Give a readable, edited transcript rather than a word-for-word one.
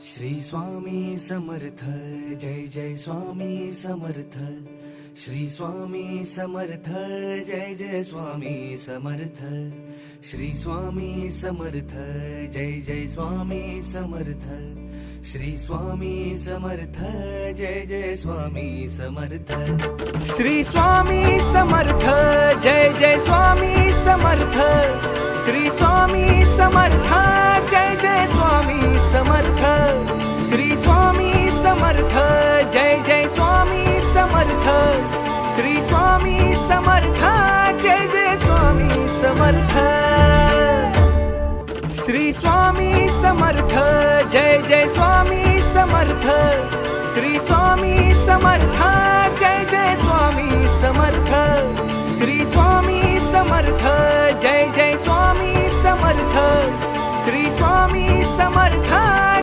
Shri Swami Samarth, Jai Jai Swami Samarth. Shri Swami Samarth, Jai Jai Swami Samarth. Shri Swami Samarth, Jai Jai Swami Samarth. Shri Swami Samarth, Jai Jai Swami Samarth. Shri Swami Samarth, Jai Jai Swami Samarth. Shri Swami Samarth, Jai Jai Swami Samarth. Shri Swami Samarth, Jai Jai Swami Samarth. Shri Swami Samarth, Jai Jai Swami Samarth. Shri Swami Samarth, Jai Jai Swami Samarth. Shri Swami